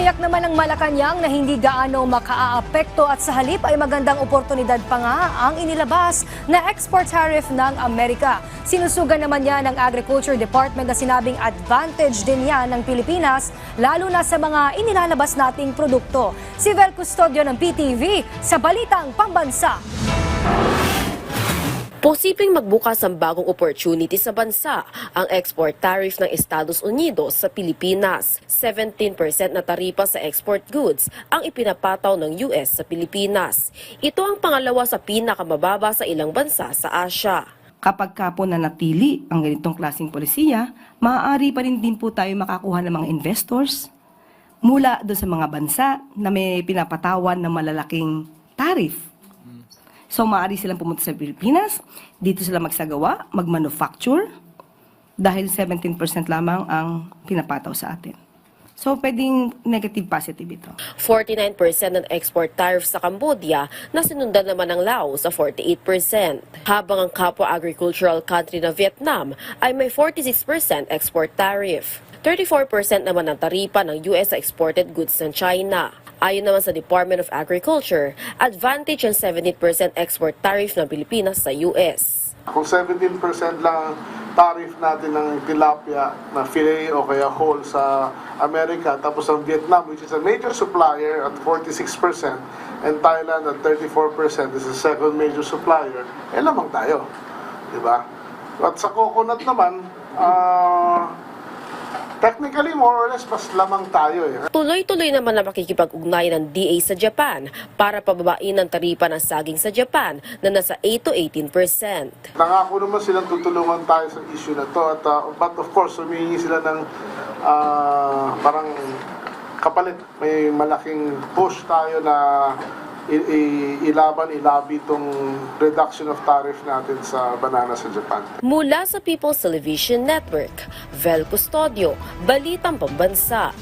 Tiniyak naman ng Malacanang na hindi gaano makaaapekto at sa halip ay magandang oportunidad pa nga ang inilabas na export tariff ng Amerika. Sinusugan naman niya ng Agriculture Department na sinabing advantage din yan ng Pilipinas lalo na sa mga inilalabas nating produkto. Si Vel Custodio ng PTV sa Balitang Pambansa. Posibleng magbukas ang bagong opportunity sa bansa ang export tariff ng Estados Unidos sa Pilipinas. 17% na taripa sa export goods ang ipinapataw ng US sa Pilipinas. Ito ang pangalawa sa pinakamababa sa ilang bansa sa Asia. Kapag ka po nanatili ang ganitong klaseng polisiya, maaari pa rin din po tayo makakuha ng mga investors mula doon sa mga bansa na may pinapatawan ng malalaking tariff. So maaari silang pumunta sa Pilipinas, dito sila magsagawa, mag-manufacture, dahil 17% lamang ang pinapataw sa atin. So pwedeng negative positive ito. 49% ng export tariff sa Cambodia na sinundan naman ng Laos sa 48%. Habang ang kapwa agricultural country na Vietnam ay may 46% export tariff. 34% naman ang taripa ng US sa exported goods ng China. Ayon naman sa Department of Agriculture, advantage ang 17% export tariff ng Pilipinas sa US. Kung 17% lang tariff natin ng tilapia na fillet o kaya whole sa Amerika, tapos ang Vietnam, which is a major supplier at 46%, and Thailand at 34% is the second major supplier, lamang tayo. Diba? At sa coconut naman, technically, more or less, mas lamang tayo eh. Tuloy-tuloy naman na makikipag-ugnayan ng DA sa Japan para pababain ang taripa ng saging sa Japan na nasa 8 to 18%. Nangako naman silang tutulungan tayo sa issue na to. At, but of course, humihingi sila ng parang kapalit. May malaking push tayo na ilabi itong reduction of tariff natin sa banana sa Japan. Mula sa People's Television Network, Vel Custodio, Balitang Pambansa.